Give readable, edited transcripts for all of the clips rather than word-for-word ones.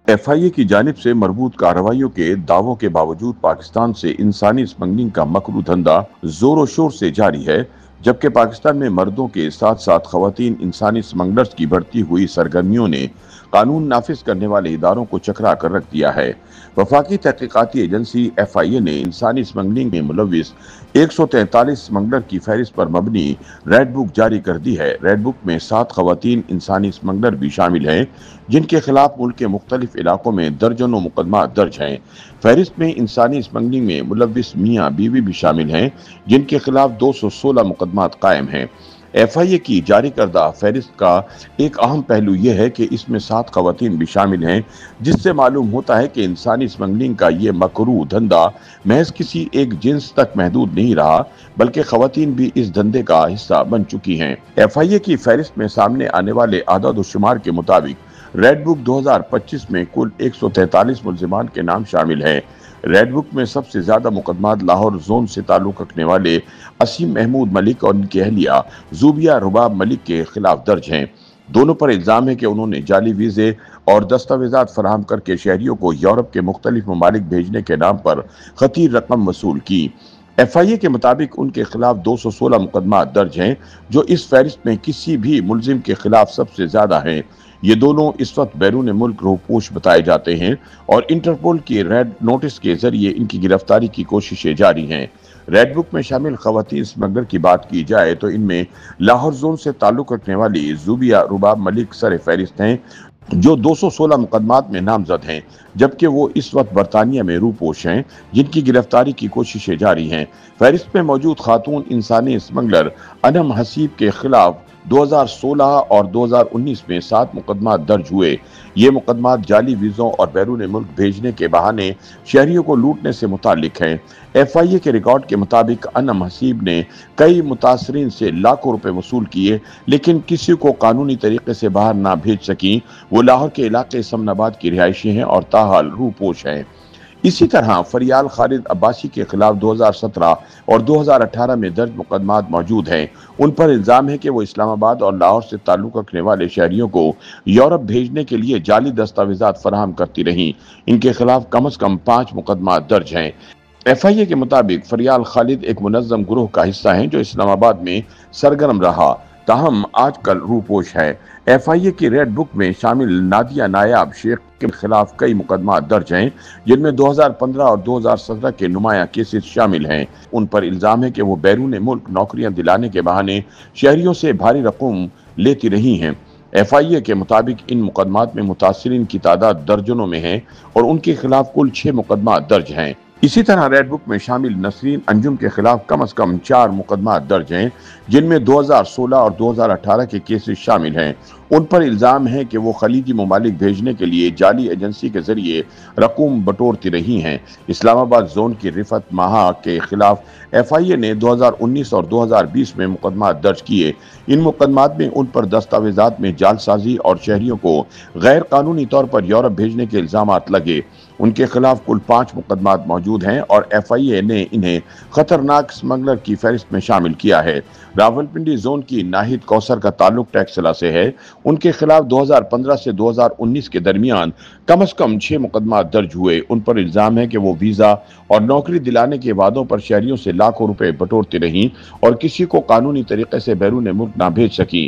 F آئی اے کی جانب سے مربوط کارروائیوں کے دعووں کے باوجود پاکستان سے انسانی اسمگلنگ کا مکرو دھندا زور و شور سے جاری ہے، جبکہ پاکستان میں مردوں کے ساتھ ساتھ خواتین انسانی اسمگلرز کی بڑھتی ہوئی سرگرمیوں نے قانون نافذ کرنے والے اداروں کو چکرا کر رکھ دیا ہے۔ وفاقی تحقیقاتی ایجنسی ایف آئی اے نے انسانی اسمگلنگ میں ملوث 143 اسمگلر کی فہرست پر مبنی ریڈ بک جاری کر دی ہے۔ ریڈ بک میں 7 خواتین انسانی اسمگلر بھی شامل ہیں، جن کے خلاف ملک کے مختلف علاقوں میں درجنوں مقدمات درج ہیں۔ فہرست میں انسانی اسمگلنگ میں ملوث میاں بیوی بھی شامل ہیں، جن کے خلاف 216 مقدمات قائم ہیں۔ ایف آئی اے کی جاری کردہ فہرست کا ایک اہم پہلو یہ ہے کہ اس میں 7 خواتین بھی شامل ہیں، جس سے معلوم ہوتا ہے کہ انسانی اسمگلنگ کا یہ مکروہ دھندا محض کسی ایک جنس تک محدود نہیں رہا، بلکہ خواتین بھی اس دھندے کا حصہ بن چکی ہیں۔ ایف آئی اے کی فہرست میں سامنے آنے والے اعداد و شمار کے مطابق ریڈ بک 2025 میں کل 143 ملزمان کے نام شامل ہیں۔ ریڈ بک میں سب سے زیادہ مقدمات لاہور زون سے تعلق رکھنے والے اسیم محمود ملک اور ان کی اہلیہ زوبیہ رباب ملک کے خلاف درج ہیں۔ دونوں پر الزام ہے کہ انہوں نے جعلی ویزے اور دستاویزات فراہم کر کے شہریوں کو یورپ کے مختلف ممالک بھیجنے کے نام پر خطیر رقم وصول کی۔ ایف آئی اے کے مطابق ان کے خلاف 216 مقدمات درج ہیں، جو اس فہرست میں کسی بھی ملزم کے خلاف سب سے زیادہ ہیں۔ یہ دونوں اس وقت بیرون ملک روپوش بتائے جاتے ہیں اور انٹرپول کی ریڈ نوٹس کے ذریعے ان کی گرفتاری کی کوششیں جاری ہیں۔ ریڈ بک میں شامل خواتین اسمگلر کی بات کی جائے تو ان میں لاہور زون سے تعلق رکھنے والی زوبیہ رباب ملک سر فہرست ہیں، جو 216 مقدمات میں نامزد ہیں، جبکہ وہ اس وقت برطانیہ میں روپوش ہیں، جن کی گرفتاری کی کوششیں جاری ہیں۔ فہرست میں موجود خاتون انسانی اسمگلر انم حسیب کے خلاف 2016 اور 2019 میں 7 مقدمات درج ہوئے۔ یہ مقدمات جعلی ویزوں اور بیرون ملک بھیجنے کے بہانے شہریوں کو لوٹنے سے متعلق ہیں۔ ایف آئی اے کے ریکارڈ کے مطابق انم حسیب نے کئی متاثرین سے لاکھوں روپے وصول کیے، لیکن کسی کو قانونی طریقے سے باہر نہ بھیج سکیں۔ وہ لاہور کے علاقے سمن آباد کی رہائشی ہیں اور تاحال روپوش ہیں۔ اسی طرح فریال خالد عباسی کے خلاف 2017 اور 2018 میں درج مقدمات موجود ہیں۔ ان پر الزام ہے کہ وہ اسلام آباد اور لاہور سے تعلق رکھنے والے شہریوں کو یورپ بھیجنے کے لیے جعلی دستاویزات فراہم کرتی رہیں۔ ان کے خلاف کم از کم 5 مقدمات درج ہیں۔ ایف آئی اے کے مطابق فریال خالد ایک منظم گروہ کا حصہ ہیں جو اسلام آباد میں سرگرم رہا، تاہم آج کل روپوش ہے۔ ایف آئی اے کی ریڈ بک میں شامل نادیہ نایاب شیخ کے خلاف کئی مقدمات درج ہیں، جن میں 2015 اور 2017 کے نمایاں کیسز شامل ہیں۔ ان پر الزام ہے کہ وہ بیرون ملک نوکریاں دلانے کے بہانے شہریوں سے بھاری رقم لیتی رہی ہیں۔ ایف آئی اے کے مطابق ان مقدمات میں متاثرین کی تعداد درجنوں میں ہے اور ان کے خلاف کل 6 مقدمات درج ہیں۔ اسی طرح ریڈ بک میں شامل نسرین انجم کے خلاف کم از کم 4 مقدمات درج ہیں، جن میں 2016 اور 2018 کے کیسز شامل ہیں۔ ان پر الزام ہے کہ وہ خلیجی ممالک بھیجنے کے لیے جعلی ایجنسی کے ذریعے رقوم بٹورتی رہی ہیں۔ اسلام آباد زون کی رفت ماہا کے خلاف ایف آئی اے نے 2019 اور 2020 میں مقدمات درج کیے۔ ان مقدمات میں ان پر دستاویزات میں جعل سازی اور شہریوں کو غیر قانونی طور پر یورپ بھیجنے کے الزامات لگے۔ ان کے خلاف کل 5 مقدمات موجود ہیں اور ایف آئی اے نے انہیں خطرناک اسمگلر کی فہرست میں شامل کیا ہے۔ راولپنڈی زون کی ناہید کوثر کا تعلق ٹیکسلا سے ہے۔ ان کے خلاف 2015 سے 2019 کے درمیان کم از کم 6 مقدمات درج ہوئے۔ ان پر الزام ہے کہ وہ ویزا اور نوکری دلانے کے وعدوں پر شہریوں سے لاکھوں روپے بٹورتی رہیں اور کسی کو قانونی طریقے سے بیرون ملک نہ بھیج سکیں۔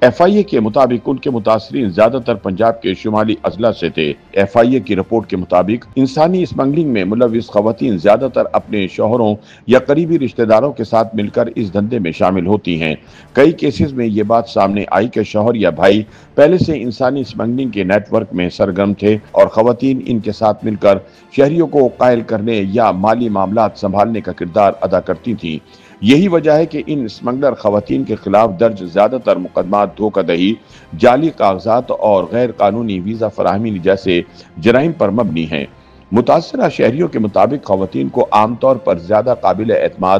ایف آئی اے کے مطابق ان کے متاثرین زیادہ تر پنجاب کے شمالی اضلاع سے تھے۔ ایف آئی اے کی رپورٹ کے مطابق انسانی اسمگلنگ میں ملوث خواتین زیادہ تر اپنے شوہروں یا قریبی رشتہ داروں کے ساتھ مل کر اس دھندے میں شامل ہوتی ہیں۔ کئی کیسز میں یہ بات سامنے آئی کہ شوہر یا بھائی پہلے سے انسانی اسمگلنگ کے نیٹ ورک میں سرگرم تھے اور خواتین ان کے ساتھ مل کر شہریوں کو قائل کرنے یا مالی معاملات سنبھالنے کا کردار ادا کرتی تھیں۔ یہی وجہ ہے کہ ان اسمگلر خواتین کے خلاف درج زیادہ تر مقدمات دھوکہ دہی، جعلی کاغذات اور غیر قانونی ویزا فراہمی جیسے جرائم پر مبنی ہیں۔ متاثرہ شہریوں کے مطابق خواتین کو عام طور پر زیادہ قابل اعتماد